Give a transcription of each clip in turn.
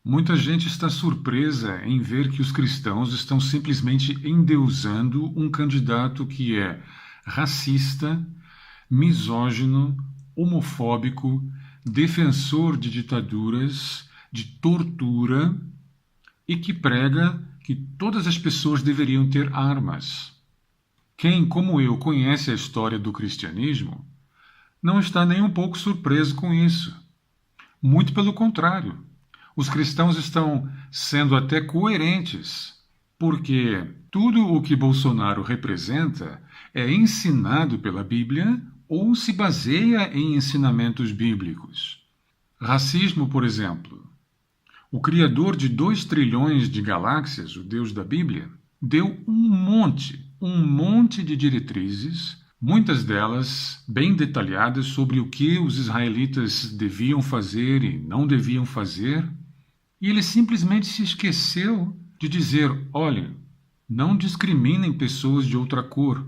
Muita gente está surpresa em ver que os cristãos estão simplesmente endeusando um candidato que é racista, misógino, homofóbico, defensor de ditaduras, de tortura e que prega que todas as pessoas deveriam ter armas. Quem, como eu, conhece a história do cristianismo, não está nem um pouco surpreso com isso. Muito pelo contrário. Os cristãos estão sendo até coerentes, porque tudo o que Bolsonaro representa é ensinado pela Bíblia ou se baseia em ensinamentos bíblicos. Racismo, por exemplo. O criador de 2 trilhões de galáxias, o Deus da Bíblia, deu um monte de diretrizes, muitas delas bem detalhadas sobre o que os israelitas deviam fazer e não deviam fazer, e ele simplesmente se esqueceu de dizer: olhem, não discriminem pessoas de outra cor.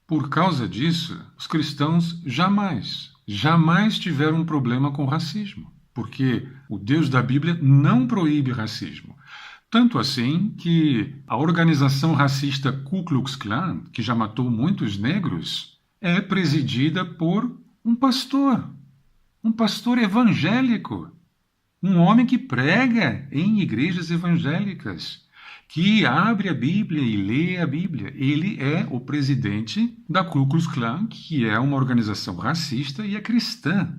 Por causa disso, os cristãos jamais tiveram um problema com racismo, porque o Deus da Bíblia não proíbe racismo. Tanto assim que a organização racista Ku Klux Klan, que já matou muitos negros, é presidida por um pastor evangélico, um homem que prega em igrejas evangélicas, que abre a Bíblia e lê a Bíblia. Ele é o presidente da Ku Klux Klan, que é uma organização racista e é cristã.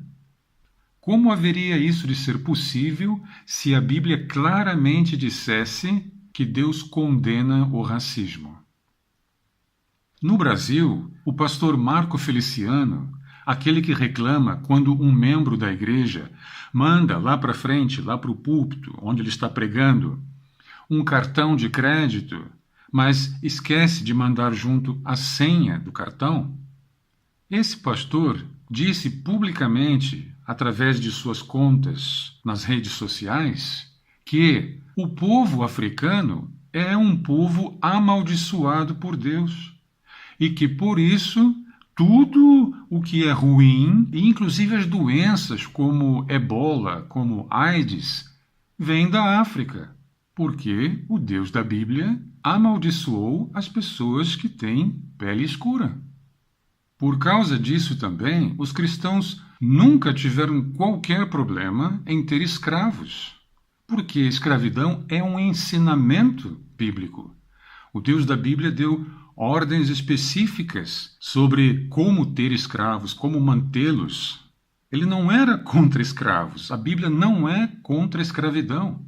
Como haveria isso de ser possível se a Bíblia claramente dissesse que Deus condena o racismo? No Brasil, o pastor Marco Feliciano, aquele que reclama quando um membro da igreja manda lá para frente, lá para o púlpito, onde ele está pregando, um cartão de crédito, mas esquece de mandar junto a senha do cartão, esse pastor disse publicamente, através de suas contas nas redes sociais, que o povo africano é um povo amaldiçoado por Deus e que, por isso, tudo o que é ruim, inclusive as doenças como Ebola, como AIDS, vem da África, porque o Deus da Bíblia amaldiçoou as pessoas que têm pele escura. Por causa disso também, os cristãos nunca tiveram qualquer problema em ter escravos, porque escravidão é um ensinamento bíblico. O Deus da Bíblia deu ordens específicas sobre como ter escravos, como mantê-los. Ele não era contra escravos. A Bíblia não é contra a escravidão.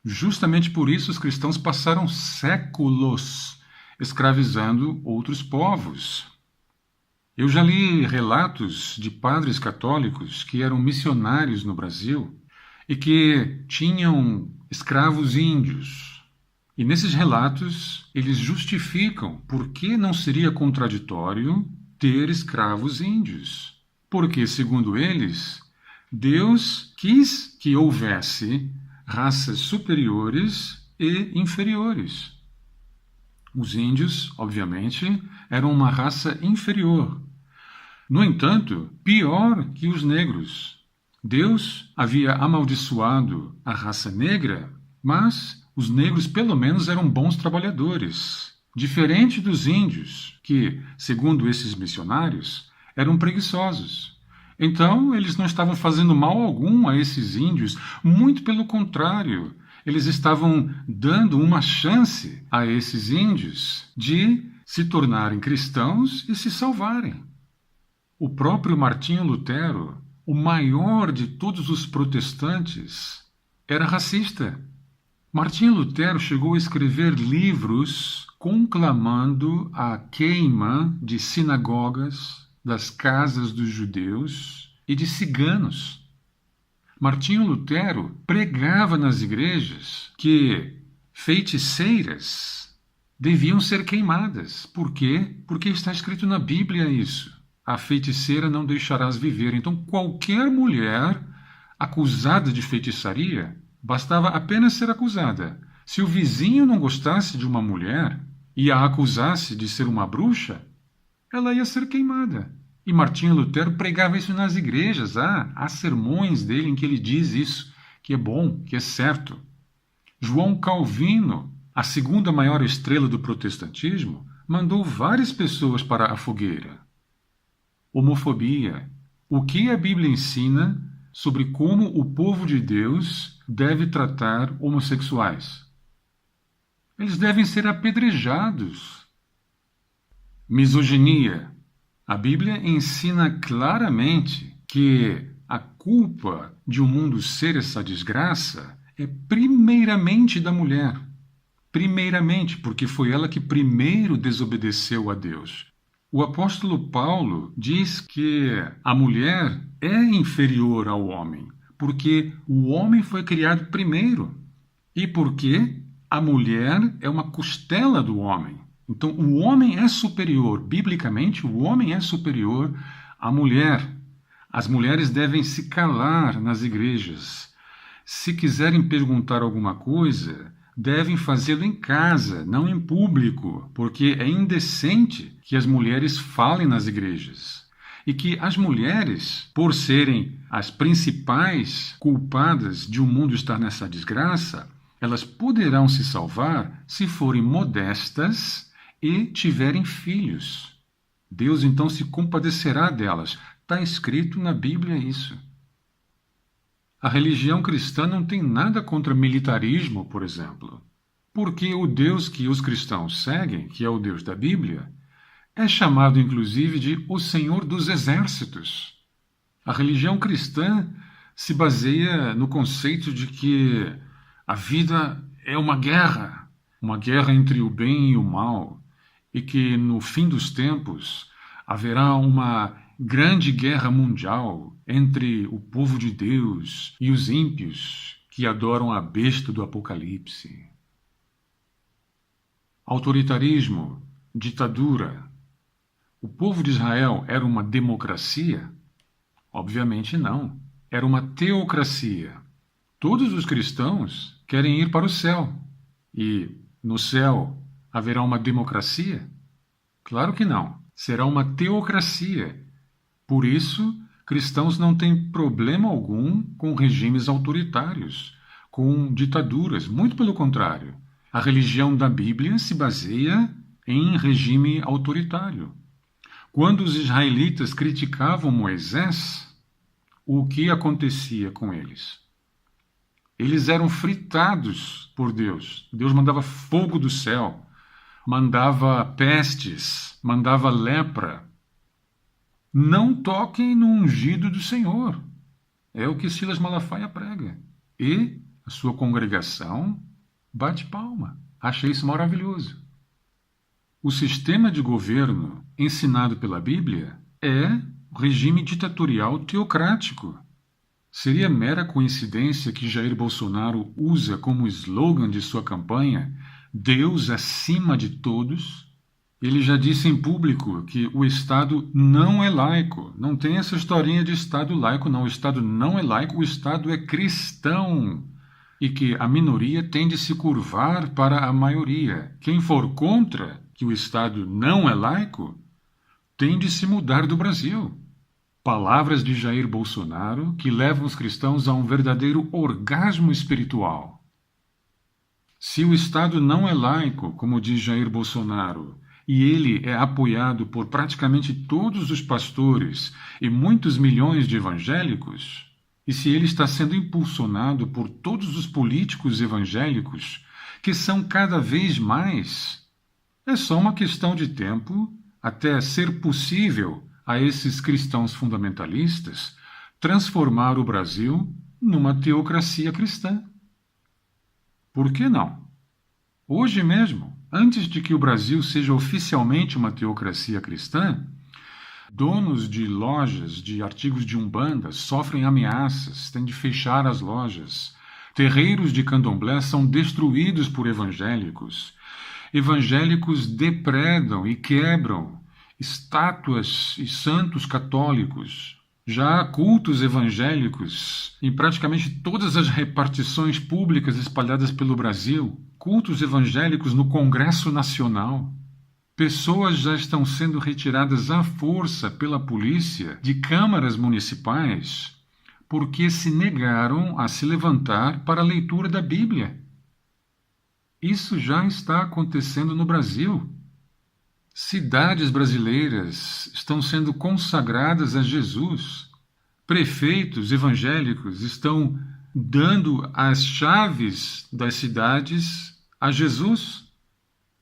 Justamente por isso os cristãos passaram séculos escravizando outros povos. Eu já li relatos de padres católicos que eram missionários no Brasil e que tinham escravos índios. E nesses relatos, eles justificam por que não seria contraditório ter escravos índios. Porque, segundo eles, Deus quis que houvesse raças superiores e inferiores. Os índios, obviamente, eram uma raça inferior. No entanto, pior que os negros. Deus havia amaldiçoado a raça negra, mas os negros pelo menos eram bons trabalhadores. Diferente dos índios, que, segundo esses missionários, eram preguiçosos. Então, eles não estavam fazendo mal algum a esses índios, muito pelo contrário. Eles estavam dando uma chance a esses índios de se tornarem cristãos e se salvarem. O próprio Martinho Lutero, o maior de todos os protestantes, era racista. Martinho Lutero chegou a escrever livros conclamando a queima de sinagogas, das casas dos judeus e de ciganos. Martinho Lutero pregava nas igrejas que feiticeiras deviam ser queimadas. Por quê? Porque está escrito na Bíblia isso. A feiticeira não deixarás viver. Então, qualquer mulher acusada de feitiçaria, bastava apenas ser acusada. Se o vizinho não gostasse de uma mulher e a acusasse de ser uma bruxa, ela ia ser queimada. E Martinho Lutero pregava isso nas igrejas. Há sermões dele em que ele diz isso, que é bom, que é certo. João Calvino, a segunda maior estrela do protestantismo, mandou várias pessoas para a fogueira. Homofobia. O que a Bíblia ensina sobre como o povo de Deus deve tratar homossexuais? Eles devem ser apedrejados. Misoginia. A Bíblia ensina claramente que a culpa de o mundo ser essa desgraça é primeiramente da mulher. Primeiramente, porque foi ela que primeiro desobedeceu a Deus. O apóstolo Paulo diz que a mulher é inferior ao homem, porque o homem foi criado primeiro e porque a mulher é uma costela do homem. Então, o homem é superior, biblicamente, o homem é superior à mulher. As mulheres devem se calar nas igrejas. Se quiserem perguntar alguma coisa, devem fazê-lo em casa, não em público, porque é indecente que as mulheres falem nas igrejas. E que as mulheres, por serem as principais culpadas de o mundo estar nessa desgraça, elas poderão se salvar se forem modestas e tiverem filhos. Deus então se compadecerá delas. Está escrito na Bíblia isso. A religião cristã não tem nada contra militarismo, por exemplo, porque o Deus que os cristãos seguem, que é o Deus da Bíblia, é chamado inclusive de o Senhor dos Exércitos. A religião cristã se baseia no conceito de que a vida é uma guerra entre o bem e o mal, e que no fim dos tempos haverá uma grande guerra mundial entre o povo de Deus e os ímpios que adoram a besta do Apocalipse. Autoritarismo, ditadura. O povo de Israel era uma democracia? Obviamente não. Era uma teocracia. Todos os cristãos querem ir para o céu. E no céu haverá uma democracia? Claro que não. Será uma teocracia. Por isso, cristãos não têm problema algum com regimes autoritários, com ditaduras. Muito pelo contrário. A religião da Bíblia se baseia em regime autoritário. Quando os israelitas criticavam Moisés, o que acontecia com eles? Eles eram fritados por Deus. Deus mandava fogo do céu, mandava pestes, mandava lepra. Não toquem no ungido do Senhor. É o que Silas Malafaia prega. E a sua congregação bate palma. Achei isso maravilhoso. O sistema de governo ensinado pela Bíblia é o regime ditatorial teocrático. Seria mera coincidência que Jair Bolsonaro usa como slogan de sua campanha Deus acima de todos? Ele já disse em público que o Estado não é laico. Não tem essa historinha de Estado laico, não. O Estado não é laico, o Estado é cristão. E que a minoria tem de se curvar para a maioria. Quem for contra que o Estado não é laico, tem de se mudar do Brasil. Palavras de Jair Bolsonaro que levam os cristãos a um verdadeiro orgasmo espiritual. Se o Estado não é laico, como diz Jair Bolsonaro, e ele é apoiado por praticamente todos os pastores e muitos milhões de evangélicos, e se ele está sendo impulsionado por todos os políticos evangélicos, que são cada vez mais, é só uma questão de tempo até ser possível a esses cristãos fundamentalistas transformar o Brasil numa teocracia cristã. Por que não? Hoje mesmo, antes de que o Brasil seja oficialmente uma teocracia cristã, donos de lojas de artigos de Umbanda sofrem ameaças, têm de fechar as lojas. Terreiros de candomblé são destruídos por evangélicos. Evangélicos depredam e quebram estátuas e santos católicos. Já há cultos evangélicos em praticamente todas as repartições públicas espalhadas pelo Brasil. Cultos evangélicos no Congresso Nacional. Pessoas já estão sendo retiradas à força pela polícia de câmaras municipais porque se negaram a se levantar para a leitura da Bíblia. Isso já está acontecendo no Brasil. Cidades brasileiras estão sendo consagradas a Jesus. Prefeitos evangélicos estão dando as chaves das cidades a Jesus.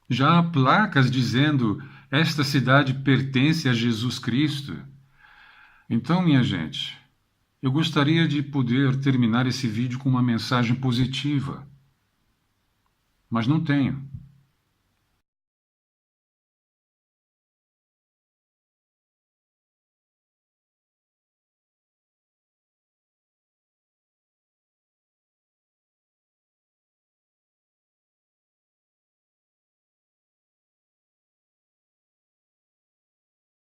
Já há placas dizendo: esta cidade pertence a Jesus Cristo. Então, minha gente, eu gostaria de poder terminar esse vídeo com uma mensagem positiva, mas não tenho.